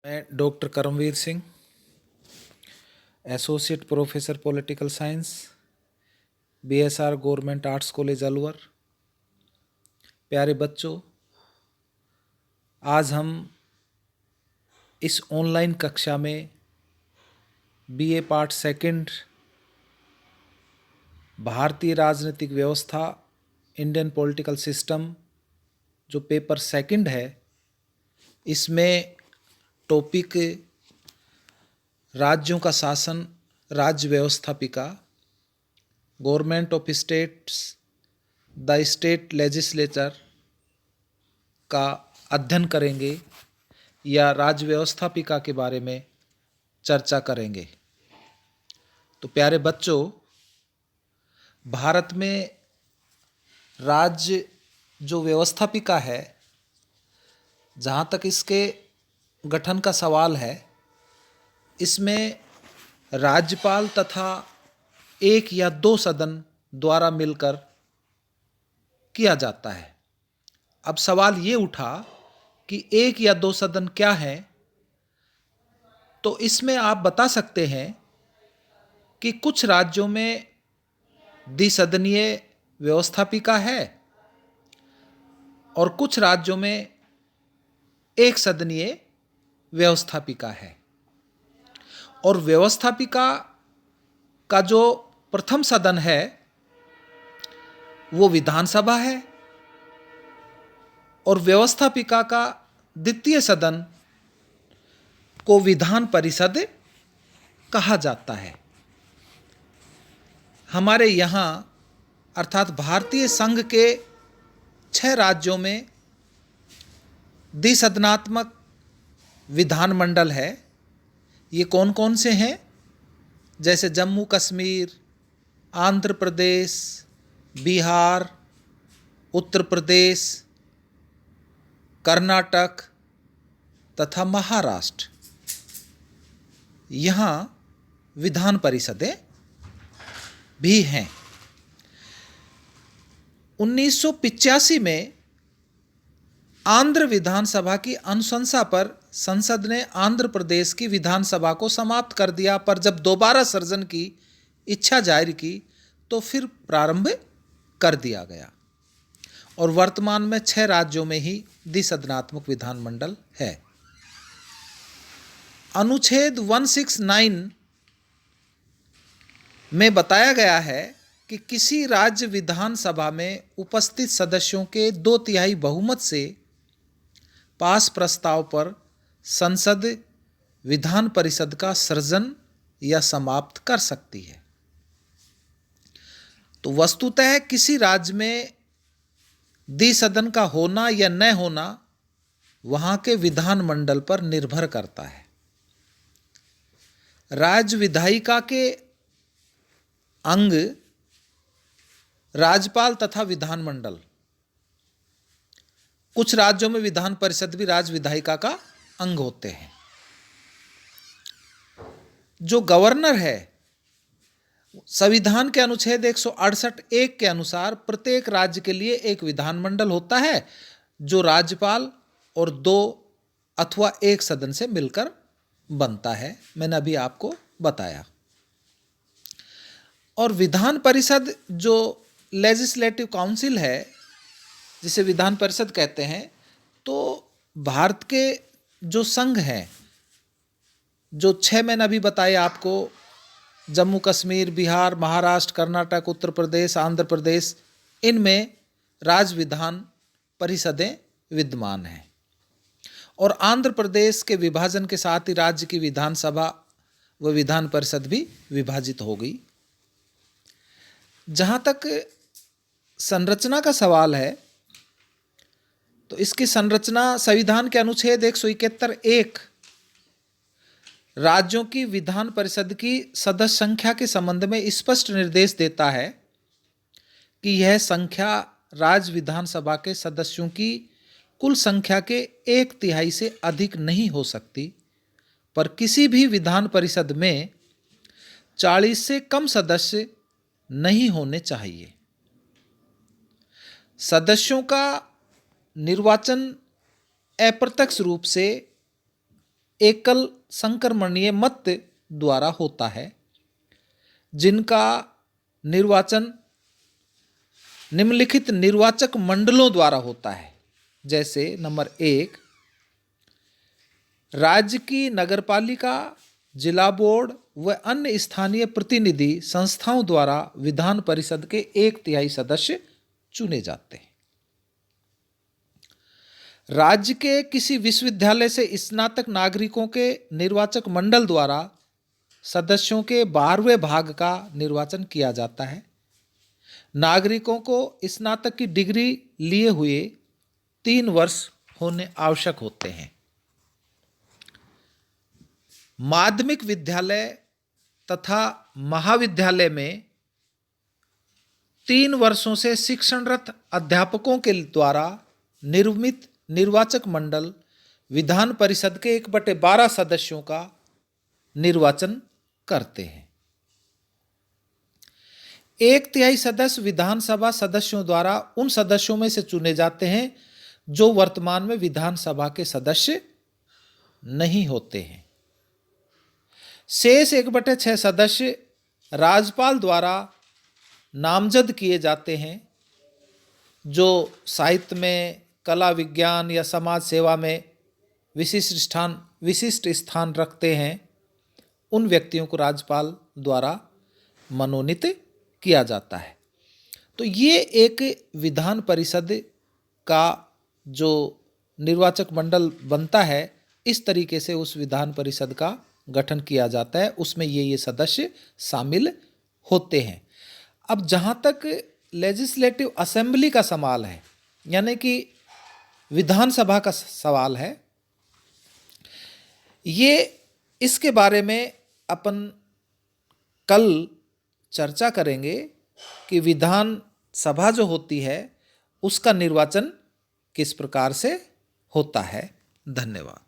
मैं doctor Karamveer Singh, associate professor political science, BSR government arts college Alwar. प्यारे बच्चों, आज हम इस ऑनलाइन कक्षा में बीए पार्ट सेकंड भारतीय राजनीतिक व्यवस्था, इंडियन पॉलिटिकल सिस्टम, जो पेपर सेकंड है, इसमें टॉपिक राज्यों का शासन, राज्य व्यवस्थापिका, government of states, the state legislature का अध्ययन करेंगे या राज्य व्यवस्थापिका के बारे में चर्चा करेंगे। तो प्यारे बच्चों, भारत में राज्य जो व्यवस्थापिका है, जहाँ तक इसके गठन का सवाल है, इसमें राज्यपाल तथा एक या दो सदन द्वारा मिलकर किया जाता है। अब सवाल ये उठा कि एक या दो सदन क्या है, तो इसमें आप बता सकते हैं कि कुछ राज्यों में द्विसदनीय व्यवस्थापिका है और कुछ राज्यों में एक सदनीय व्यवस्थापिका है। और व्यवस्थापिका का जो प्रथम सदन है वो विधानसभा है और व्यवस्थापिका का द्वितीय सदन को विधान परिषद कहा जाता है। हमारे यहाँ अर्थात भारतीय संघ के 6 राज्यों में द्विसदनात्मक विधानमंडल है। ये कौन कौन से हैं? जैसे जम्मू कश्मीर, आंध्र प्रदेश, बिहार, उत्तर प्रदेश, कर्नाटक तथा महाराष्ट्र। यहाँ विधान परिषदें भी हैं। 1985 में आंध्र विधानसभा की अनुशंसा पर संसद ने आंध्र प्रदेश की विधानसभा को समाप्त कर दिया, पर जब दोबारा सृजन की इच्छा जाहिर की तो फिर प्रारंभ कर दिया गया और वर्तमान में 6 राज्यों में ही द्विसदनात्मक विधानमंडल है। अनुच्छेद 169 में बताया गया है कि किसी राज्य विधानसभा में उपस्थित सदस्यों के 2/3 बहुमत से पास प्रस्ताव पर संसद विधान परिषद का सृजन या समाप्त कर सकती है। तो वस्तुतः किसी राज्य में द्विसदन का होना या न होना वहां के विधानमंडल पर निर्भर करता है। राज्य विधायिका के अंग राज्यपाल तथा विधानमंडल। कुछ राज्यों में विधान परिषद भी राज्य विधायिका का अंग होते हैं। जो गवर्नर है, संविधान के अनुच्छेद 168(1) के अनुसार प्रत्येक राज्य के लिए एक विधानमंडल होता है जो राज्यपाल और 2 अथवा 1 सदन से मिलकर बनता है। मैंने अभी आपको बताया। और विधान परिषद जो लेजिस्लेटिव काउंसिल है, जिसे विधान परिषद कहते हैं, तो भारत के जो संघ हैं, जो 6 मैंने अभी बताए आपको, जम्मू कश्मीर, बिहार, महाराष्ट्र, कर्नाटक, उत्तर प्रदेश, आंध्र प्रदेश, इनमें राज्य विधान परिषदें विद्यमान हैं। और आंध्र प्रदेश के विभाजन के साथ ही राज्य की विधानसभा व विधान परिषद भी विभाजित हो गई। जहाँ तक संरचना का सवाल है, तो इसकी संरचना संविधान के अनुच्छेद 171(1) राज्यों की विधान परिषद की सदस्य संख्या के संबंध में स्पष्ट निर्देश देता है कि यह संख्या राज्य विधानसभा के सदस्यों की कुल संख्या के 1/3 से अधिक नहीं हो सकती, पर किसी भी विधान परिषद में 40 से कम सदस्य नहीं होने चाहिए। सदस्यों का निर्वाचन अप्रत्यक्ष रूप से एकल संक्रमणीय मत द्वारा होता है, जिनका निर्वाचन निम्नलिखित निर्वाचक मंडलों द्वारा होता है। जैसे नंबर 1, राज्य की नगरपालिका, जिला बोर्ड व अन्य स्थानीय प्रतिनिधि संस्थाओं द्वारा विधान परिषद के 1/3 सदस्य चुने जाते हैं। राज्य के किसी विश्वविद्यालय से स्नातक नागरिकों के निर्वाचक मंडल द्वारा सदस्यों के 12वें भाग का निर्वाचन किया जाता है। नागरिकों को स्नातक की डिग्री लिए हुए 3 वर्ष होने आवश्यक होते हैं। माध्यमिक विद्यालय तथा महाविद्यालय में 3 वर्षों से शिक्षणरत अध्यापकों के द्वारा निर्मित निर्वाचक मंडल विधान परिषद के 1/12 सदस्यों का निर्वाचन करते हैं। 1/3 सदस्य विधानसभा सदस्यों द्वारा उन सदस्यों में से चुने जाते हैं जो वर्तमान में विधानसभा के सदस्य नहीं होते हैं। शेष 1/6 सदस्य राज्यपाल द्वारा नामजद किए जाते हैं, जो साहित्य में, कला, विज्ञान या समाज सेवा में विशिष्ट स्थान रखते हैं। उन व्यक्तियों को राज्यपाल द्वारा मनोनीत किया जाता है। तो ये एक विधान परिषद का जो निर्वाचक मंडल बनता है, इस तरीके से उस विधान परिषद का गठन किया जाता है। उसमें ये सदस्य शामिल होते हैं। अब जहाँ तक लेजिस्लेटिव असेंबली का सवाल है, यानी कि विधानसभा का सवाल है, ये इसके बारे में अपन कल चर्चा करेंगे कि विधान सभा जो होती है उसका निर्वाचन किस प्रकार से होता है। धन्यवाद।